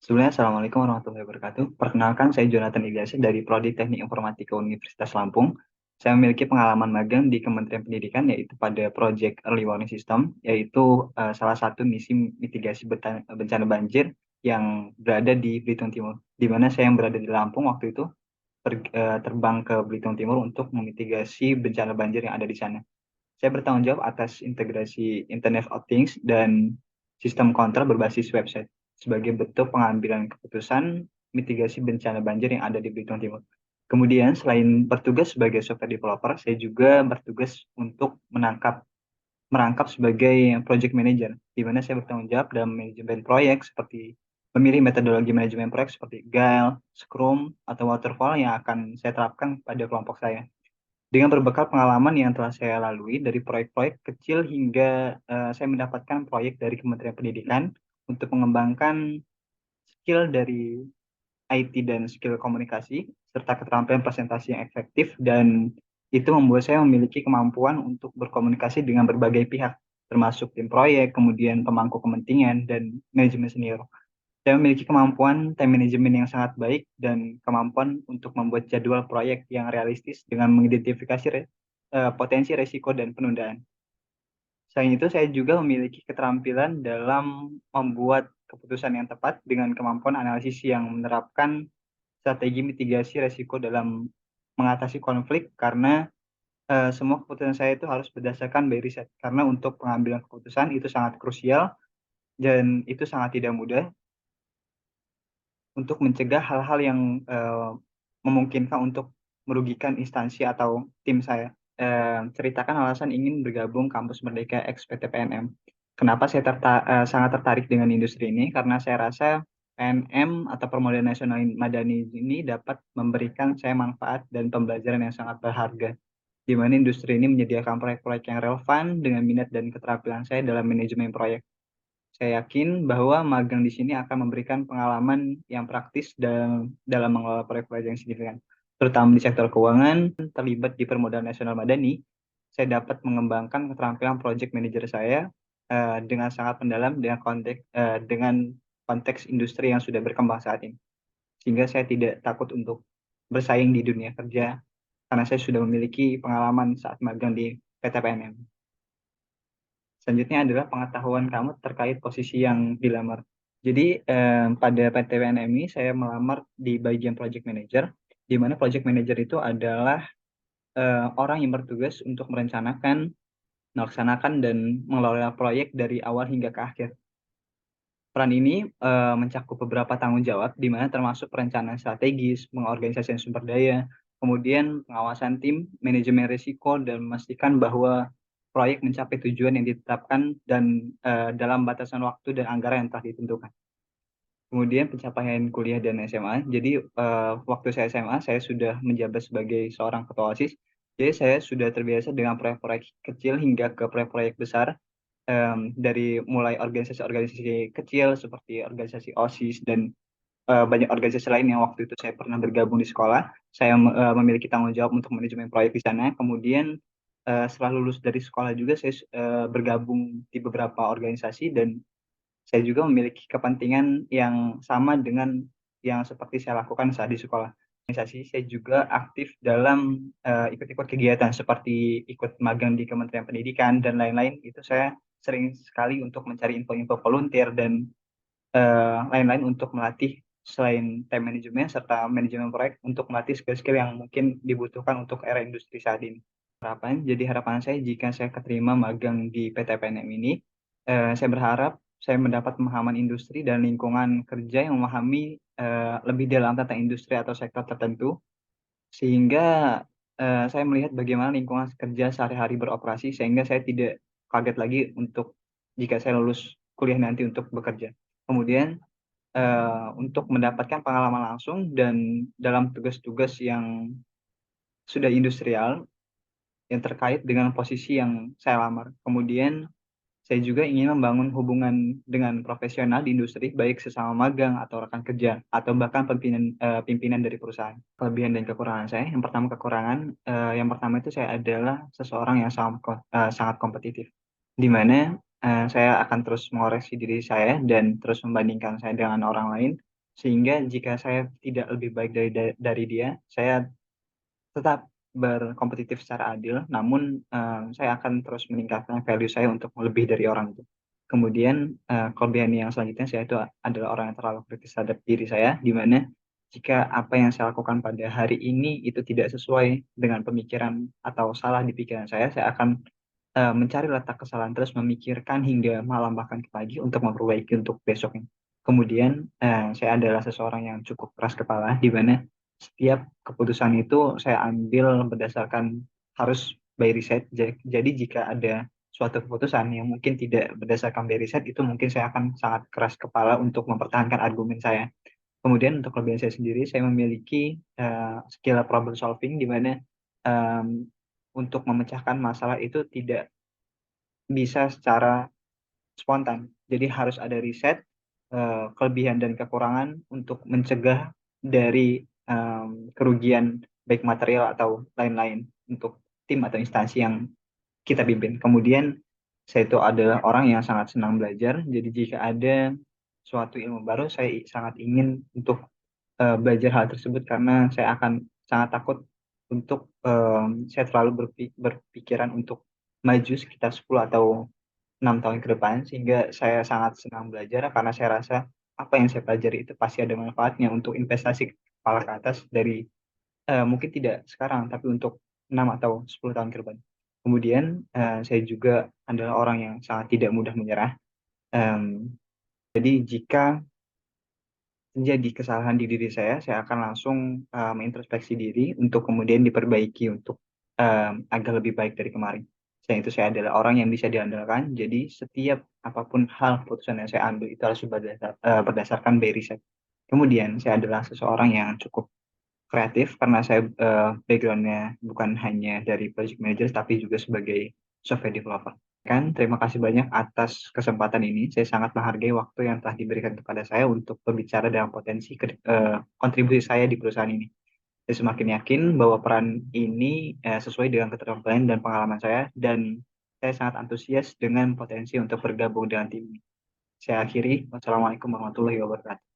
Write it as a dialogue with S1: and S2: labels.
S1: Sebelumnya, Assalamualaikum warahmatullahi wabarakatuh. Perkenalkan, saya Jonathan Ilyas dari Prodi Teknik Informatika Universitas Lampung. Saya memiliki pengalaman magang di Kementerian Pendidikan, yaitu pada Project Early Warning System, yaitu salah satu misi mitigasi bencana banjir yang berada di Belitung Timur, di mana saya yang berada di Lampung waktu itu terbang ke Belitung Timur untuk memitigasi bencana banjir yang ada di sana. Saya bertanggung jawab atas integrasi Internet of Things dan sistem kontrol berbasis website sebagai bentuk pengambilan keputusan mitigasi bencana banjir yang ada di Belitung Timur. Kemudian, selain bertugas sebagai software developer, saya juga bertugas untuk merangkap sebagai project manager, di mana saya bertanggung jawab dalam manajemen proyek seperti memilih metodologi manajemen proyek seperti Agile, Scrum, atau Waterfall yang akan saya terapkan pada kelompok saya. Dengan berbekal pengalaman yang telah saya lalui dari proyek-proyek kecil hingga saya mendapatkan proyek dari Kementerian Pendidikan untuk mengembangkan skill dari IT dan skill komunikasi serta keterampilan presentasi yang efektif, dan itu membuat saya memiliki kemampuan untuk berkomunikasi dengan berbagai pihak termasuk tim proyek, kemudian pemangku kepentingan dan manajemen senior. Saya memiliki kemampuan time management yang sangat baik dan kemampuan untuk membuat jadwal proyek yang realistis dengan mengidentifikasi potensi resiko dan penundaan. Selain itu, saya juga memiliki keterampilan dalam membuat keputusan yang tepat dengan kemampuan analisis yang menerapkan strategi mitigasi resiko dalam mengatasi konflik, karena semua keputusan saya itu harus berdasarkan by riset. Karena untuk pengambilan keputusan itu sangat krusial dan itu sangat tidak mudah untuk mencegah hal-hal yang memungkinkan untuk merugikan instansi atau tim saya. Ceritakan alasan ingin bergabung Kampus Merdeka X PTPNM. Kenapa saya sangat tertarik dengan industri ini? Karena saya rasa PNM atau Permodalan Nasional Madani ini dapat memberikan saya manfaat dan pembelajaran yang sangat berharga, di mana industri ini menyediakan proyek-proyek yang relevan dengan minat dan keterampilan saya dalam manajemen proyek. Saya yakin bahwa magang di sini akan memberikan pengalaman yang praktis dalam mengelola proyek-proyek yang signifikan, terutama di sektor keuangan. Terlibat di Permodalan Nasional Madani, saya dapat mengembangkan keterampilan project manager saya dengan sangat mendalam dengan konteks industri yang sudah berkembang saat ini. Sehingga saya tidak takut untuk bersaing di dunia kerja karena saya sudah memiliki pengalaman saat magang di PTPNM. Selanjutnya adalah pengetahuan kamu terkait posisi yang dilamar. Jadi pada PTWN ini saya melamar di bagian project manager, di mana project manager itu adalah orang yang bertugas untuk merencanakan, melaksanakan, dan mengelola proyek dari awal hingga ke akhir. Peran ini mencakup beberapa tanggung jawab, di mana termasuk perencanaan strategis, pengorganisasian sumber daya, kemudian pengawasan tim, manajemen risiko, dan memastikan bahwa proyek mencapai tujuan yang ditetapkan dan dalam batasan waktu dan anggaran yang telah ditentukan. Kemudian pencapaian kuliah dan SMA. Jadi waktu saya SMA, saya sudah menjabat sebagai seorang ketua OSIS. Jadi saya sudah terbiasa dengan proyek-proyek kecil hingga ke proyek-proyek besar, dari mulai organisasi-organisasi kecil seperti organisasi OSIS dan banyak organisasi lain yang waktu itu saya pernah bergabung di sekolah. Saya memiliki tanggung jawab untuk manajemen proyek di sana. Kemudian setelah lulus dari sekolah juga saya bergabung di beberapa organisasi, dan saya juga memiliki kepentingan yang sama dengan yang seperti saya lakukan saat di sekolah. Organisasi saya juga aktif dalam ikut-ikut kegiatan seperti ikut magang di Kementerian Pendidikan dan lain-lain. Itu saya sering sekali untuk mencari info-info volunteer dan lain-lain untuk melatih selain time management serta manajemen proyek, untuk melatih skill-skill yang mungkin dibutuhkan untuk era industri saat ini. Harapan saya jika saya keterima magang di PTPNM ini, saya berharap saya mendapat pemahaman industri dan lingkungan kerja yang memahami lebih dalam tentang industri atau sektor tertentu, sehingga saya melihat bagaimana lingkungan kerja sehari-hari beroperasi, sehingga saya tidak kaget lagi untuk jika saya lulus kuliah nanti untuk bekerja. Kemudian untuk mendapatkan pengalaman langsung dan dalam tugas-tugas yang sudah industrial yang terkait dengan posisi yang saya lamar. Kemudian saya juga ingin membangun hubungan dengan profesional di industri, baik sesama magang atau rekan kerja, atau bahkan pimpinan dari perusahaan. Kelebihan dan kekurangan saya, yang pertama itu saya adalah seseorang yang sangat kompetitif, di mana saya akan terus mengoreksi diri saya dan terus membandingkan saya dengan orang lain. Sehingga jika saya tidak lebih baik dari dia, saya tetap berkompetitif secara adil, namun saya akan terus meningkatkan value saya untuk lebih dari orang itu. Kemudian kelebihan yang selanjutnya saya itu adalah orang yang terlalu kritis terhadap diri saya, di mana jika apa yang saya lakukan pada hari ini itu tidak sesuai dengan pemikiran atau salah di pikiran saya akan mencari letak kesalahan terus memikirkan hingga malam bahkan ke pagi untuk memperbaiki untuk besoknya. Kemudian saya adalah seseorang yang cukup keras kepala di mana setiap keputusan itu saya ambil berdasarkan harus by riset. Jadi jika ada suatu keputusan yang mungkin tidak berdasarkan by riset itu mungkin saya akan sangat keras kepala untuk mempertahankan argumen saya. Kemudian untuk kelebihan saya sendiri, saya memiliki skill problem solving di mana em, untuk memecahkan masalah itu tidak bisa secara spontan. Jadi harus ada riset, kelebihan dan kekurangan untuk mencegah dari kerugian baik material atau lain-lain untuk tim atau instansi yang kita pimpin. Kemudian saya itu adalah orang yang sangat senang belajar. Jadi jika ada suatu ilmu baru, saya sangat ingin untuk belajar hal tersebut karena saya akan sangat takut untuk saya terlalu berpikiran untuk maju sekitar 10 atau 6 tahun ke depan sehingga saya sangat senang belajar karena saya rasa apa yang saya pelajari itu pasti ada manfaatnya untuk investasi kepala ke atas dari mungkin tidak sekarang tapi untuk 6 atau 10 tahun ke depan. Kemudian saya juga adalah orang yang sangat tidak mudah menyerah. Em, jadi jika terjadi kesalahan di diri saya akan langsung mengintrospeksi diri untuk kemudian diperbaiki untuk agar lebih baik dari kemarin. Selain itu saya adalah orang yang bisa diandalkan, jadi setiap apapun hal keputusan yang saya ambil itu harus berdasarkan by riset. Kemudian saya adalah seseorang yang cukup kreatif karena saya backgroundnya bukan hanya dari project manager tapi juga sebagai software developer. Kan, terima kasih banyak atas kesempatan ini. Saya sangat menghargai waktu yang telah diberikan kepada saya untuk berbicara dalam potensi kontribusi saya di perusahaan ini. Saya semakin yakin bahwa peran ini sesuai dengan keterampilan dan pengalaman saya dan saya sangat antusias dengan potensi untuk bergabung dengan tim ini. Saya akhiri. Wassalamualaikum warahmatullahi wabarakatuh.